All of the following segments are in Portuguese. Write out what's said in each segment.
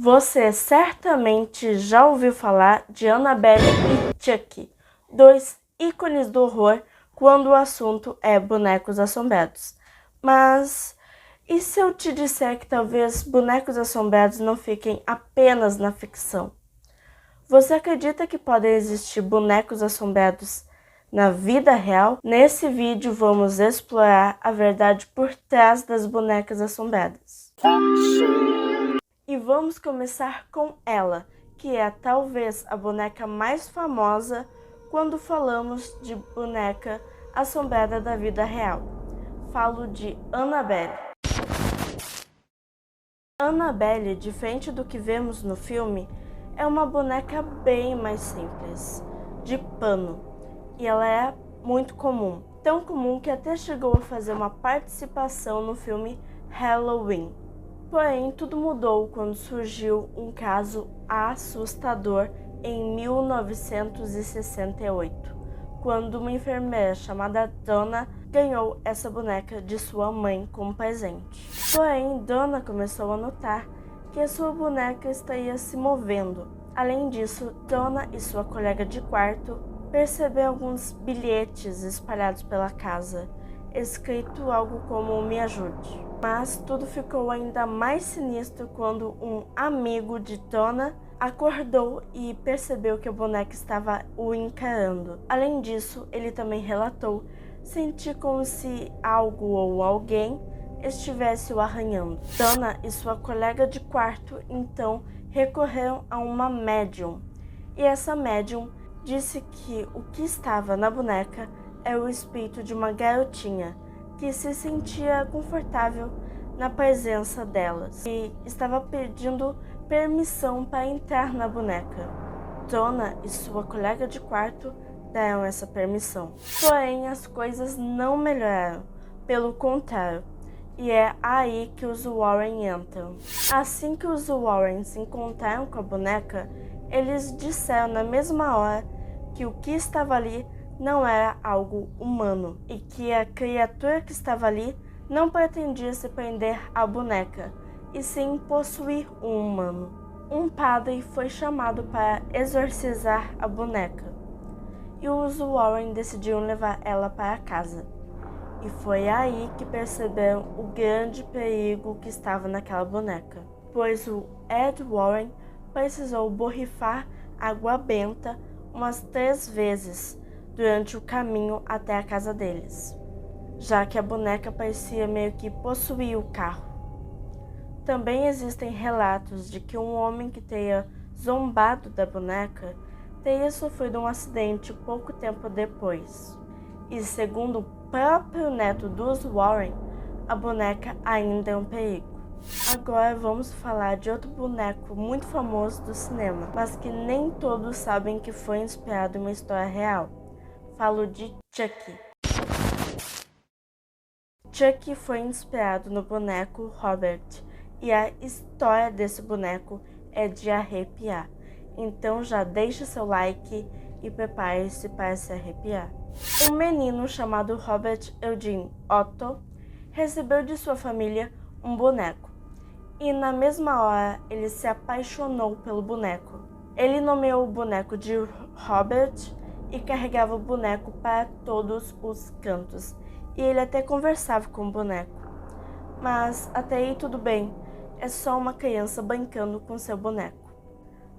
Você certamente já ouviu falar de Annabelle e Chucky, dois ícones do horror quando o assunto é bonecos assombrados. Mas e se eu te disser que talvez bonecos assombrados não fiquem apenas na ficção? Você acredita que podem existir bonecos assombrados na vida real? Nesse vídeo vamos explorar a verdade por trás das bonecas assombradas. E vamos começar com ela, que é talvez a boneca mais famosa quando falamos de boneca assombrada da vida real. Falo de Annabelle. Annabelle, diferente do que vemos no filme, é uma boneca bem mais simples, de pano, e ela é muito comum, tão comum que até chegou a fazer uma participação no filme Halloween. Porém, tudo mudou quando surgiu um caso assustador em 1968, quando uma enfermeira chamada Donna ganhou essa boneca de sua mãe como presente. Porém, Donna começou a notar que a sua boneca estaria se movendo. Além disso, Donna e sua colega de quarto perceberam alguns bilhetes espalhados pela casa, escrito algo como "Me ajude". Mas tudo ficou ainda mais sinistro quando um amigo de Donna acordou e percebeu que a boneca estava o encarando. Além disso, ele também relatou sentir como se algo ou alguém estivesse o arranhando. Donna e sua colega de quarto então recorreram a uma médium, e essa médium disse que o que estava na boneca era o espírito de uma garotinha que se sentia confortável na presença delas e estava pedindo permissão para entrar na boneca. Donna e sua colega de quarto deram essa permissão. Porém, as coisas não melhoraram, pelo contrário, e é aí que os Warren entram. Assim que os Warren se encontraram com a boneca, eles disseram na mesma hora que o que estava ali não era algo humano e que a criatura que estava ali não pretendia se prender à boneca, e sim possuir um humano. Um padre foi chamado para exorcizar a boneca, e os Warren decidiram levar ela para casa. E foi aí que perceberam o grande perigo que estava naquela boneca, pois o Ed Warren precisou borrifar água benta umas 3 vezes durante o caminho até a casa deles, já que a boneca parecia meio que possuir o carro. Também existem relatos de que um homem que tenha zombado da boneca teria sofrido um acidente pouco tempo depois. E segundo o próprio neto dos Warren, a boneca ainda é um perigo. Agora vamos falar de outro boneco muito famoso do cinema, mas que nem todos sabem que foi inspirado em uma história real. Falo de Chucky. Chucky foi inspirado no boneco Robert, e a história desse boneco é de arrepiar. Então já deixa seu like e prepare-se para se arrepiar. Um menino chamado Robert Eugene Otto recebeu de sua família um boneco, e na mesma hora ele se apaixonou pelo boneco. Ele nomeou o boneco de Robert e carregava o boneco para todos os cantos, e ele até conversava com o boneco. Mas até aí tudo bem, é só uma criança brincando com seu boneco.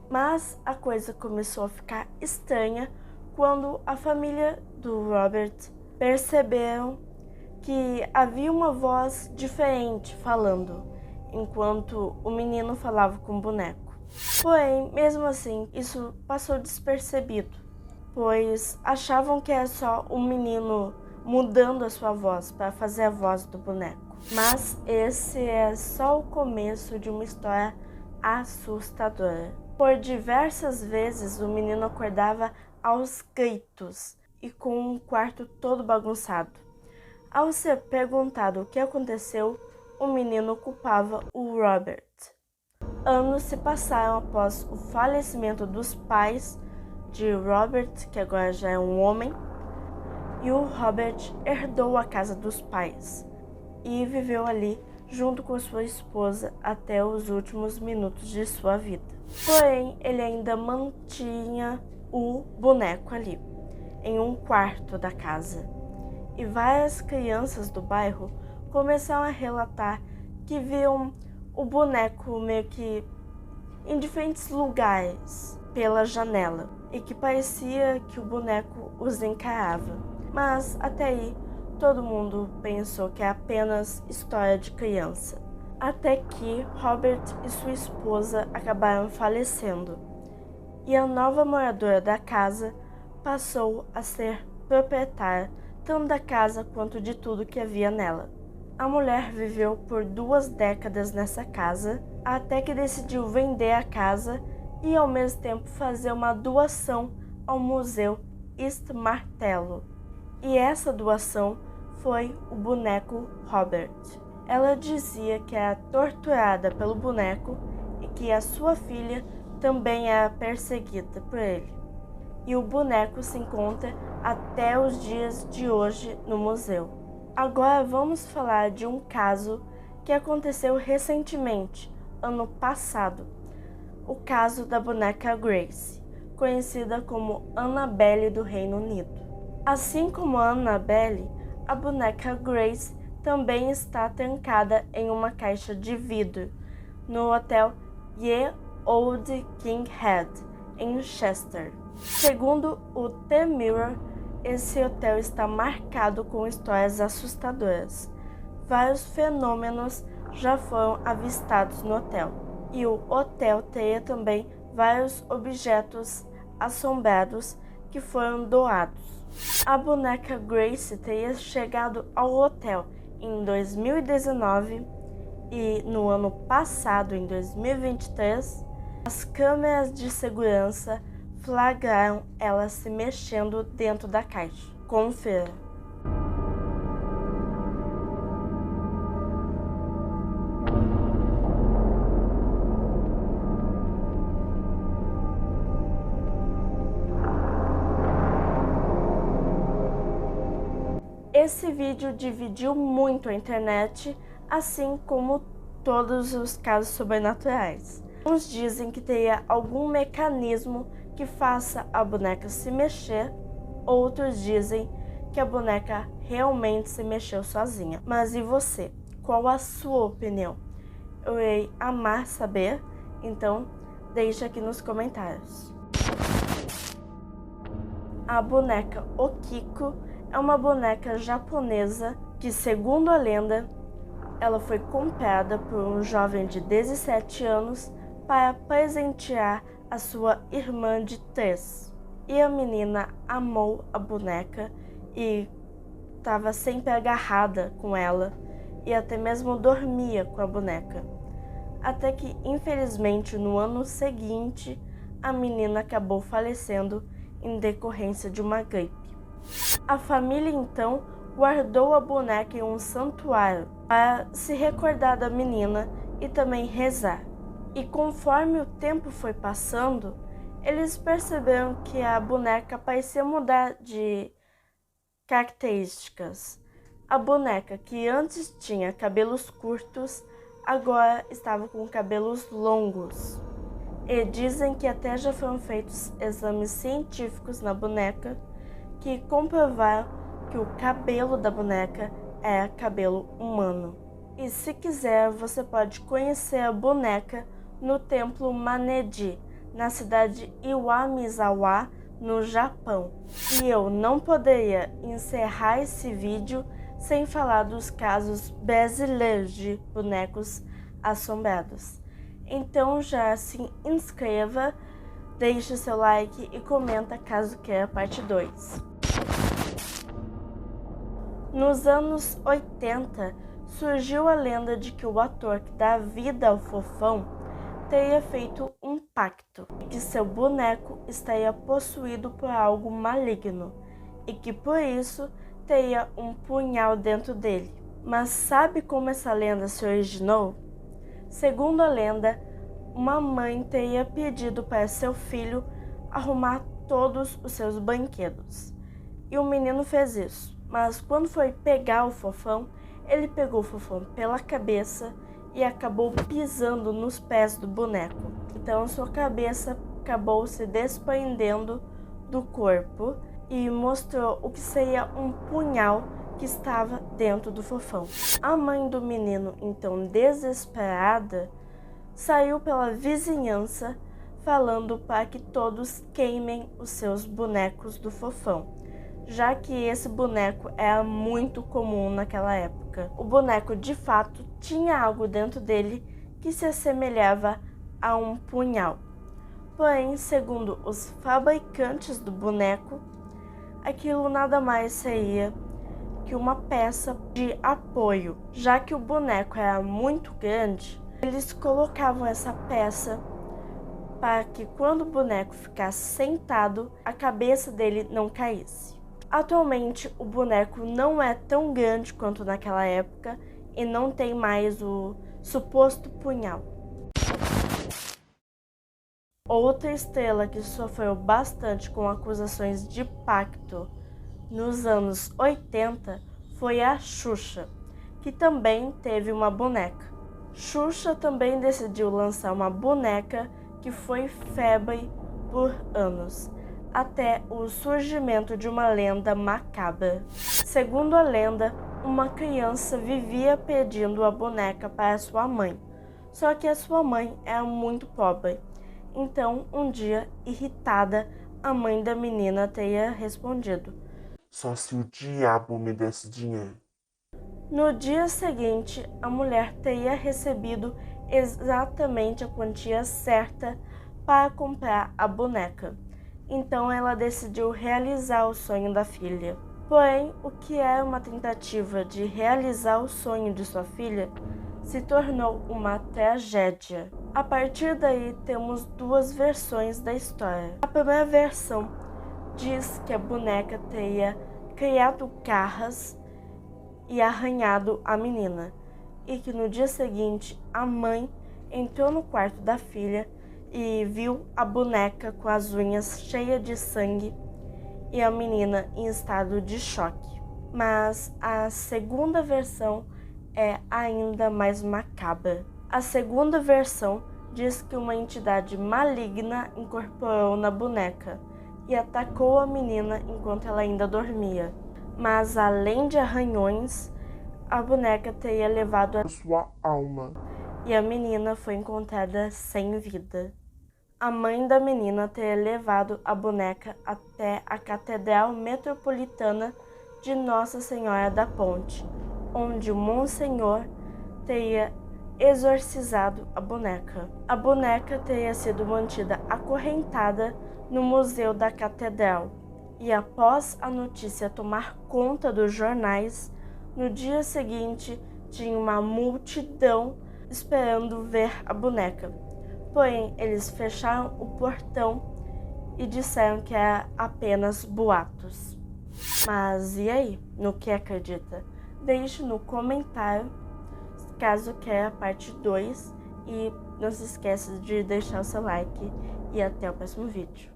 Mas a coisa começou a ficar estranha quando a família do Robert perceberam que havia uma voz diferente falando, enquanto o menino falava com o boneco. Porém, mesmo assim, isso passou despercebido, pois achavam que era só o menino mudando a sua voz para fazer a voz do boneco. Mas esse é só o começo de uma história assustadora. Por diversas vezes o menino acordava aos gritos e com um quarto todo bagunçado. Ao ser perguntado o que aconteceu, o menino culpava o Robert. Anos se passaram após o falecimento dos pais de Robert, que agora já é um homem, e o Robert herdou a casa dos pais e viveu ali junto com sua esposa até os últimos minutos de sua vida. Porém, ele ainda mantinha o boneco ali, em um quarto da casa. E várias crianças do bairro começaram a relatar que viam o boneco meio que em diferentes lugares pela janela e que parecia que o boneco os encarava. Mas até aí todo mundo pensou que é apenas história de criança. Até que Robert e sua esposa acabaram falecendo e a nova moradora da casa passou a ser proprietária tanto da casa quanto de tudo que havia nela. A mulher viveu por 2 décadas nessa casa, até que decidiu vender a casa e ao mesmo tempo fazer uma doação ao Museu East Martello. E essa doação foi o boneco Robert. Ela dizia que era torturada pelo boneco e que a sua filha também era perseguida por ele. E o boneco se encontra até os dias de hoje no museu. Agora vamos falar de um caso que aconteceu recentemente, ano passado. O caso da boneca Grace, conhecida como Annabelle do Reino Unido. Assim como a Annabelle, a boneca Grace também está trancada em uma caixa de vidro no hotel Ye Old King Head, em Chester. Segundo o The Mirror, esse hotel está marcado com histórias assustadoras. Vários fenômenos já foram avistados no hotel, e o hotel teria também vários objetos assombrados que foram doados. A boneca Grace teria chegado ao hotel em 2019 e no ano passado, em 2023, as câmeras de segurança flagraram ela se mexendo dentro da caixa. Confira. Esse vídeo dividiu muito a internet, assim como todos os casos sobrenaturais. Uns dizem que teria algum mecanismo que faça a boneca se mexer, outros dizem que a boneca realmente se mexeu sozinha. Mas e você? Qual a sua opinião? Eu irei amar saber, então deixe aqui nos comentários. A boneca Okiko é uma boneca japonesa que, segundo a lenda, ela foi comprada por um jovem de 17 anos para presentear a sua irmã de 3. E a menina amou a boneca e estava sempre agarrada com ela e até mesmo dormia com a boneca. Até que, infelizmente, no ano seguinte, a menina acabou falecendo em decorrência de uma gripe. A família então guardou a boneca em um santuário para se recordar da menina e também rezar. E conforme o tempo foi passando, eles perceberam que a boneca parecia mudar de características. A boneca, que antes tinha cabelos curtos, agora estava com cabelos longos. E dizem que até já foram feitos exames científicos na boneca que comprovaram que o cabelo da boneca é cabelo humano. E se quiser, você pode conhecer a boneca no templo Maneji, na cidade de Iwamizawa, no Japão. E eu não poderia encerrar esse vídeo sem falar dos casos brasileiros de bonecos assombrados. Então já se inscreva, deixe seu like e comenta caso queira parte 2. Nos anos 80, surgiu a lenda de que o ator que dá vida ao Fofão teria feito um pacto e que seu boneco estaria possuído por algo maligno e que por isso teria um punhal dentro dele. Mas sabe como essa lenda se originou? Segundo a lenda, uma mãe teria pedido para seu filho arrumar todos os seus brinquedos. E o menino fez isso. Mas quando foi pegar o Fofão, ele pegou o Fofão pela cabeça e acabou pisando nos pés do boneco. Então sua cabeça acabou se desprendendo do corpo e mostrou o que seria um punhal que estava dentro do Fofão. A mãe do menino, então desesperada, saiu pela vizinhança falando para que todos queimem os seus bonecos do Fofão, já que esse boneco era muito comum naquela época. O boneco de fato tinha algo dentro dele que se assemelhava a um punhal. Porém, segundo os fabricantes do boneco, aquilo nada mais seria que uma peça de apoio. Já que o boneco era muito grande, eles colocavam essa peça para que quando o boneco ficasse sentado, a cabeça dele não caísse. Atualmente, o boneco não é tão grande quanto naquela época e não tem mais o suposto punhal. Outra estrela que sofreu bastante com acusações de pacto nos anos 80 foi a Xuxa, que também teve uma boneca. Xuxa também decidiu lançar uma boneca que foi febre por anos, até o surgimento de uma lenda macabra. Segundo a lenda, uma criança vivia pedindo a boneca para sua mãe, só que a sua mãe era muito pobre. Então, um dia, irritada, a mãe da menina teria respondido: "Só se o diabo me desse dinheiro." No dia seguinte, a mulher teria recebido exatamente a quantia certa para comprar a boneca. Então ela decidiu realizar o sonho da filha. Porém, o que era uma tentativa de realizar o sonho de sua filha se tornou uma tragédia. A partir daí, temos duas versões da história. A primeira versão diz que a boneca teria criado garras e arranhado a menina, e que no dia seguinte a mãe entrou no quarto da filha e viu a boneca com as unhas cheias de sangue e a menina em estado de choque. Mas a segunda versão é ainda mais macabra. A segunda versão diz que uma entidade maligna incorporou na boneca e atacou a menina enquanto ela ainda dormia. Mas além de arranhões, a boneca teria levado a sua alma e a menina foi encontrada sem vida. A mãe da menina teria levado a boneca até a Catedral Metropolitana de Nossa Senhora da Ponte, onde o Monsenhor teria exorcizado a boneca. A boneca teria sido mantida acorrentada no Museu da Catedral. E após a notícia tomar conta dos jornais, no dia seguinte tinha uma multidão esperando ver a boneca. Porém, eles fecharam o portão e disseram que era apenas boatos. Mas e aí? No que acredita? Deixe no comentário caso queira a parte 2 e não se esqueça de deixar o seu like e até o próximo vídeo.